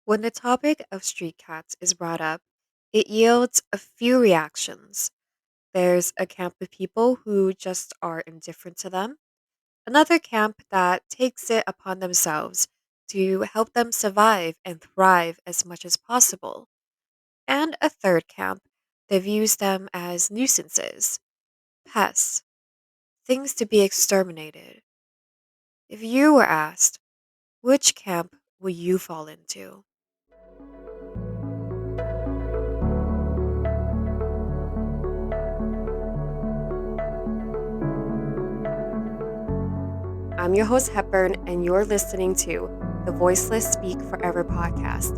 When the topic of street cats is brought up, it yields a few reactions. There's a camp of people who just are indifferent to them, another camp that takes it upon themselves to help them survive and thrive as much as possible, and a third camp that views them as nuisances, pests, things to be exterminated. If you were asked, which camp will you fall into? I'm your host, Hepburn, and you're listening to the Voiceless Speak Forever podcast,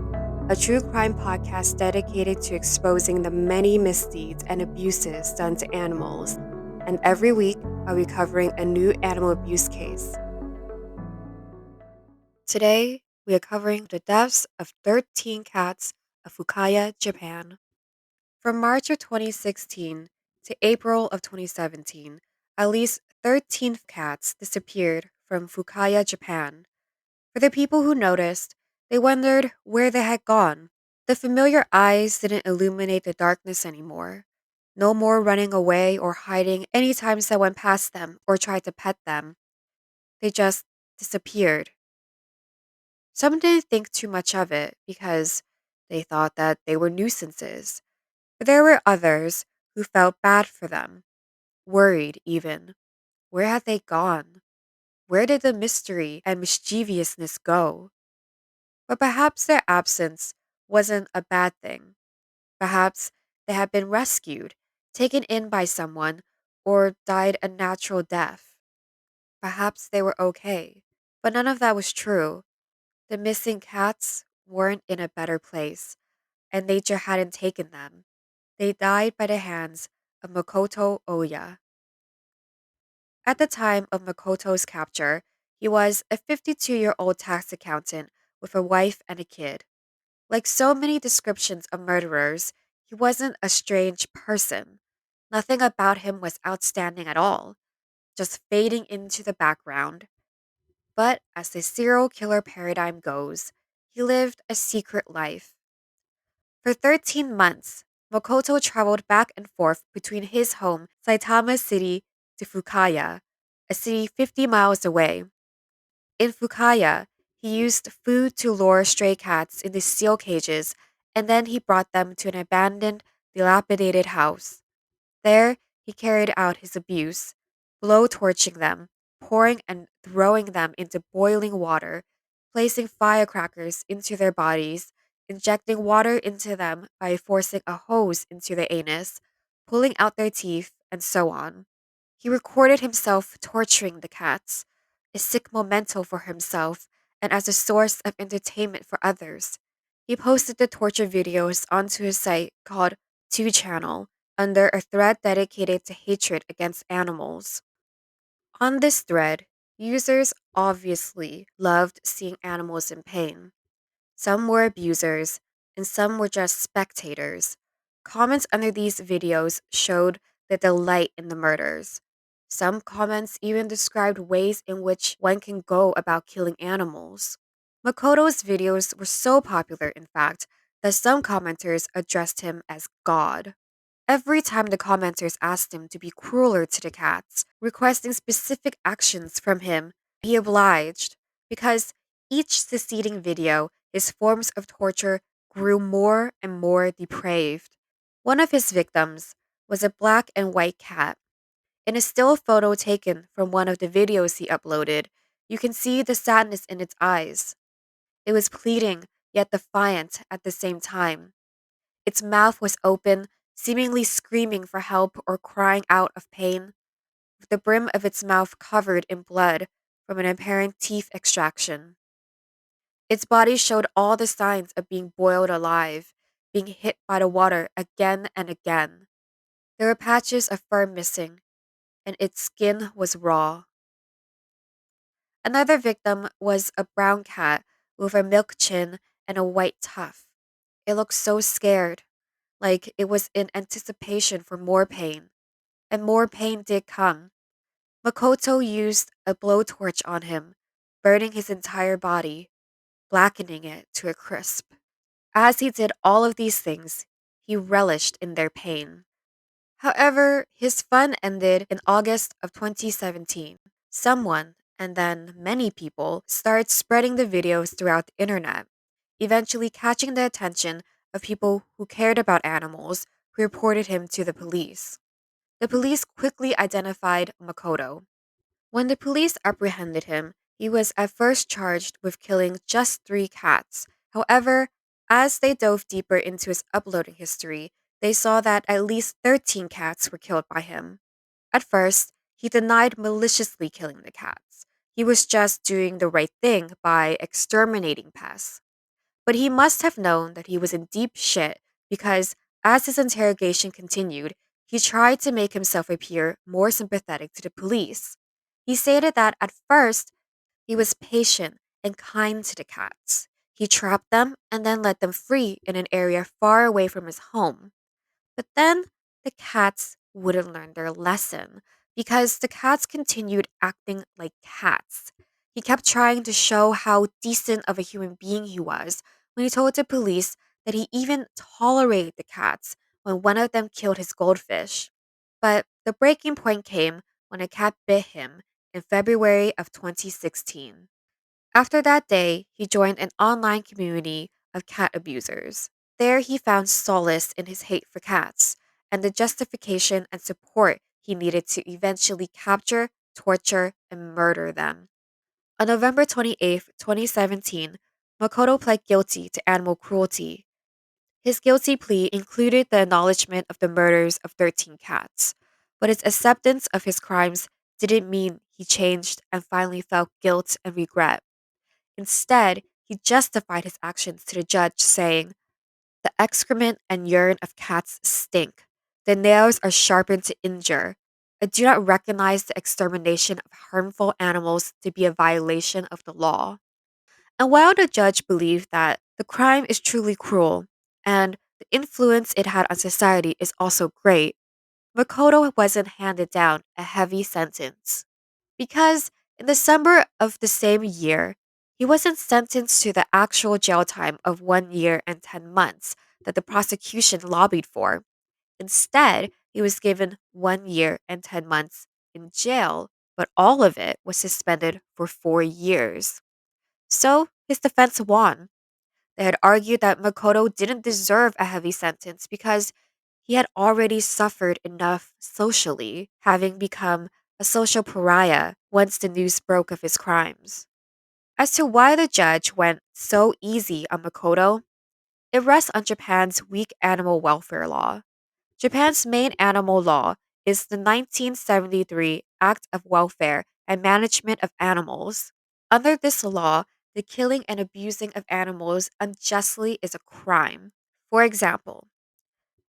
a true crime podcast dedicated to exposing the many misdeeds and abuses done to animals. And every week, I'll be covering a new animal abuse case. Today, we are covering the deaths of 13 cats of Fukaya, Japan. From March of 2016 to April of 2017, at least 13 cats disappeared from Fukaya, Japan. For the people who noticed, they wondered where they had gone. The familiar eyes didn't illuminate the darkness anymore. No more running away or hiding anytime someone passed them or tried to pet them. They just disappeared. Some didn't think too much of it because they thought that they were nuisances. But there were others who felt bad for them, worried even. Where had they gone? Where did the mystery and mischievousness go? But perhaps their absence wasn't a bad thing. Perhaps they had been rescued, taken in by someone, or died a natural death. Perhaps they were okay. But none of that was true. The missing cats weren't in a better place, and nature hadn't taken them. They died by the hands of Makoto Oya. At the time of Makoto's capture, he was a 52-year-old tax accountant with a wife and a kid. Like so many descriptions of murderers, he wasn't a strange person. Nothing about him was outstanding at all, just fading into the background. But as the serial killer paradigm goes, he lived a secret life. For 13 months, Makoto traveled back and forth between his home, Saitama City, to Fukaya, a city 50 miles away. In Fukaya, he used food to lure stray cats into steel cages, and then he brought them to an abandoned, dilapidated house. There, he carried out his abuse, blow-torching them, pouring and throwing them into boiling water, placing firecrackers into their bodies, injecting water into them by forcing a hose into their anus, pulling out their teeth, and so on. He recorded himself torturing the cats, a sick memento for himself and as a source of entertainment for others. He posted the torture videos onto his site called 2channel under a thread dedicated to hatred against animals. On this thread, users obviously loved seeing animals in pain. Some were abusers, and some were just spectators. Comments under these videos showed the delight in the murders. Some comments even described ways in which one can go about killing animals. Makoto's videos were so popular, in fact, that some commenters addressed him as God. Every time the commenters asked him to be crueler to the cats, requesting specific actions from him, he obliged, because each succeeding video, his forms of torture grew more and more depraved. One of his victims was a black and white cat. In a still photo taken from one of the videos he uploaded, you can see the sadness in its eyes. It was pleading, yet defiant at the same time. Its mouth was open, seemingly screaming for help or crying out of pain, with the brim of its mouth covered in blood from an apparent teeth extraction. Its body showed all the signs of being boiled alive, being hit by the water again and again. There were patches of fur missing, and its skin was raw. Another victim was a brown cat with a milk chin and a white tuft. It looked so scared, like it was in anticipation for more pain. And more pain did come. Makoto used a blowtorch on him, burning his entire body. blackening it to a crisp. As he did all of these things, he relished in their pain. However, his fun ended in August of 2017. Someone, and then many people, started spreading the videos throughout the internet, eventually catching the attention of people who cared about animals who reported him to the police. The police quickly identified Makoto. When the police apprehended him, he was at first charged with killing just 3 cats. However, as they dove deeper into his uploading history, they saw that at least 13 cats were killed by him. At first, he denied maliciously killing the cats. He was just doing the right thing by exterminating pests. But he must have known that he was in deep shit because, as his interrogation continued, he tried to make himself appear more sympathetic to the police. He stated that at first, he was patient and kind to the cats. He trapped them and then let them free in an area far away from his home. But then the cats wouldn't learn their lesson because the cats continued acting like cats. He kept trying to show how decent of a human being he was when he told the police that he even tolerated the cats when one of them killed his goldfish. But the breaking point came when a cat bit him in February of 2016. After that day, he joined an online community of cat abusers. There, he found solace in his hate for cats and the justification and support he needed to eventually capture, torture, and murder them. On November 28th, 2017, Makoto pled guilty to animal cruelty. His guilty plea included the acknowledgement of the murders of 13 cats, but his acceptance of his crimes didn't mean he changed and finally felt guilt and regret. Instead, he justified his actions to the judge, saying, "The excrement and urine of cats stink. The nails are sharpened to injure. I do not recognize the extermination of harmful animals to be a violation of the law." And while the judge believed that the crime is truly cruel and the influence it had on society is also great, Makoto wasn't handed down a heavy sentence. Because in December of the same year, he wasn't sentenced to the actual jail time of 1 year and 10 months that the prosecution lobbied for. Instead, he was given 1 year and 10 months in jail, but all of it was suspended for 4 years. So his defense won. They had argued that Makoto didn't deserve a heavy sentence because he had already suffered enough socially, having become a social pariah once the news broke of his crimes. As to why the judge went so easy on Makoto, it rests on Japan's weak animal welfare law. Japan's main animal law is the 1973 Act of Welfare and Management of Animals. Under this law, the killing and abusing of animals unjustly is a crime. For example,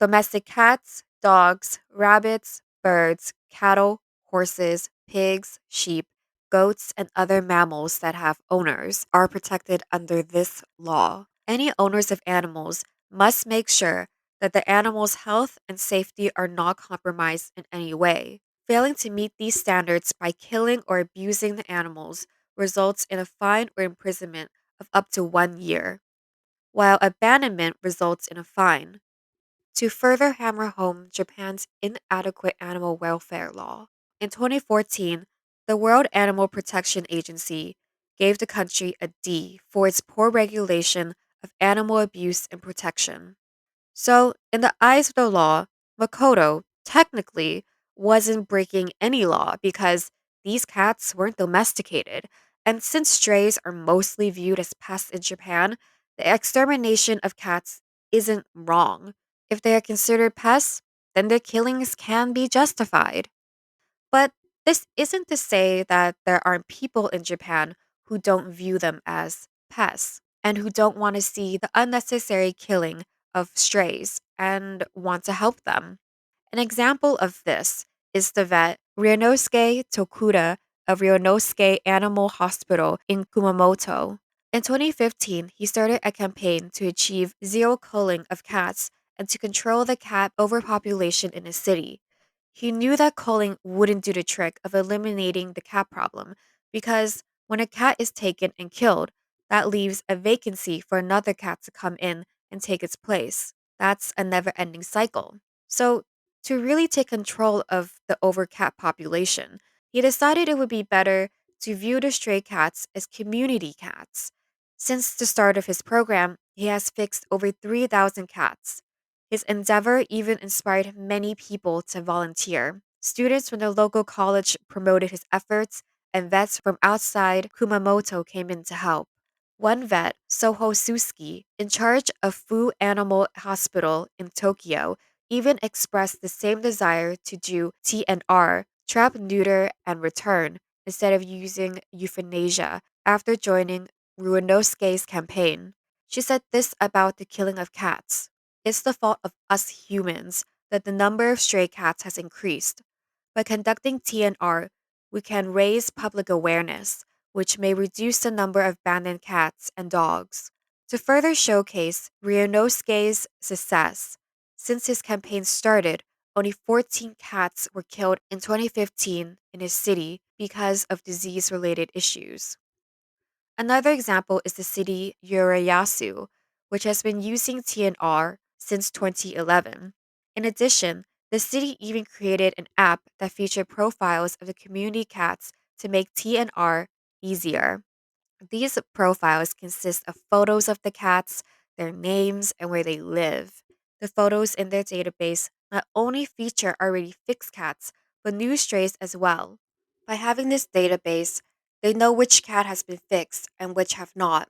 domestic cats, dogs, rabbits, birds, cattle, horses, pigs, sheep, goats, and other mammals that have owners are protected under this law. Any owners of animals must make sure that the animal's health and safety are not compromised in any way. Failing to meet these standards by killing or abusing the animals results in a fine or imprisonment of up to 1 year, while abandonment results in a fine. To further hammer home Japan's inadequate animal welfare law, in 2014, the World Animal Protection Agency gave the country a D for its poor regulation of animal abuse and protection. So, in the eyes of the law, Makoto technically wasn't breaking any law because these cats weren't domesticated. And since strays are mostly viewed as pests in Japan, the extermination of cats isn't wrong. If they are considered pests, then their killings can be justified. But this isn't to say that there aren't people in Japan who don't view them as pests and who don't want to see the unnecessary killing of strays and want to help them. An example of this is the vet Ryunosuke Tokuda of Ryunosuke Animal Hospital in Kumamoto. In 2015, he started a campaign to achieve zero culling of cats and to control the cat overpopulation in his city. He knew that culling wouldn't do the trick of eliminating the cat problem because when a cat is taken and killed, That leaves a vacancy for another cat to come in and take its place. That's a never ending cycle. So, to really take control of the overcat population, he decided it would be better to view the stray cats as community cats. Since the start of his program, he has fixed over 3,000 cats. His endeavor even inspired many people to volunteer. Students from the local college promoted his efforts, and vets from outside Kumamoto came in to help. One vet, Soho Suski, in charge of Fu Animal Hospital in Tokyo, even expressed the same desire to do TNR, trap, neuter, and return, instead of using euthanasia after joining Ruinosuke's campaign. She said this about the killing of cats. It's the fault of us humans that the number of stray cats has increased. By conducting TNR, we can raise public awareness, which may reduce the number of abandoned cats and dogs. To further showcase Ryunosuke's success, since his campaign started, only 14 cats were killed in 2015 in his city because of disease related issues. Another example is the city Urayasu, which has been using TNR since 2011. In addition, the city even created an app that featured profiles of the community cats to make TNR easier. These profiles consist of photos of the cats, their names, and where they live. The photos in their database not only feature already fixed cats, but new strays as well. By having this database, they know which cat has been fixed and which have not.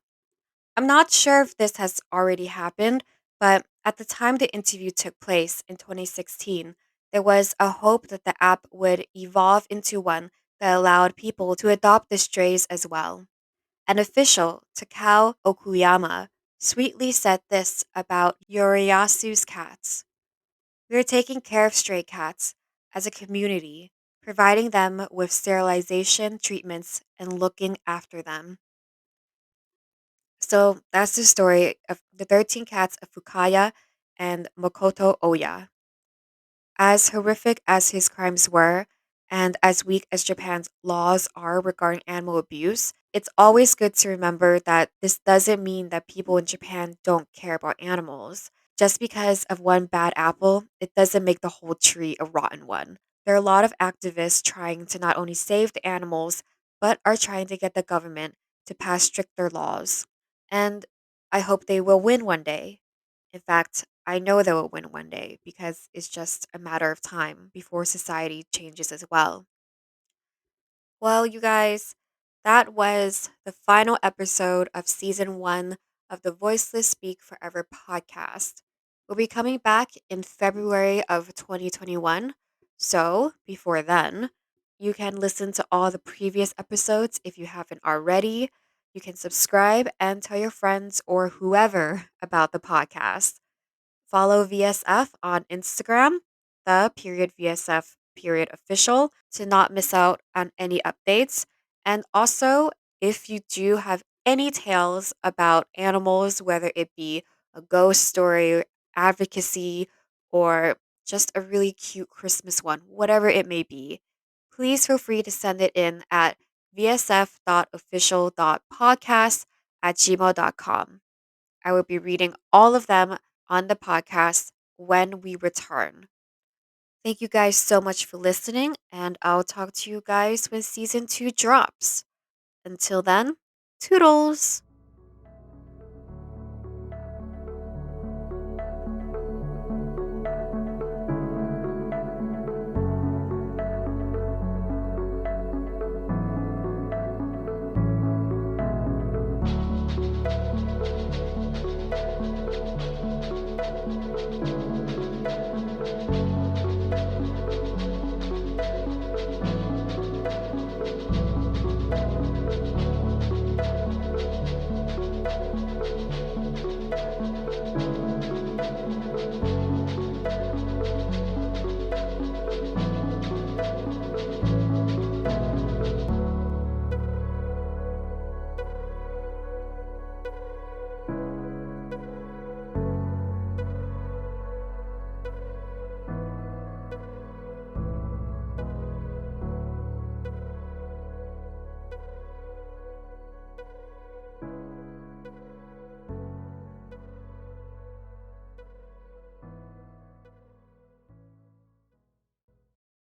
I'm not sure if this has already happened, but at the time the interview took place in 2016, there was a hope that the app would evolve into one that allowed people to adopt the strays as well. An official, Takao Okuyama, sweetly said this about Yoriyasu's cats. We are taking care of stray cats as a community, providing them with sterilization treatments and looking after them. So that's the story of the 13 cats of Fukaya and Makoto Oya. As horrific as his crimes were, and as weak as Japan's laws are regarding animal abuse, it's always good to remember that this doesn't mean that people in Japan don't care about animals. Just because of one bad apple, it doesn't make the whole tree a rotten one. There are a lot of activists trying to not only save the animals, but are trying to get the government to pass stricter laws. And I hope they will win one day. In fact, I know they will win one day because it's just a matter of time before society changes as well. Well, you guys, that was the final episode of season one of the Voiceless Speak Forever podcast. We'll be coming back in February of 2021. So, before then, you can listen to all the previous episodes if you haven't already. You can subscribe and tell your friends or whoever about the podcast. Follow VSF on Instagram, the period VSF period official, to not miss out on any updates. And also, if you do have any tales about animals, whether it be a ghost story, advocacy, or just a really cute Christmas one, whatever it may be, please feel free to send it in at vsf.official.podcast@gmail.com. I will be reading all of them on the podcast when we return. Thank you guys so much for listening, and I'll talk to you guys when season two drops. Until then, toodles!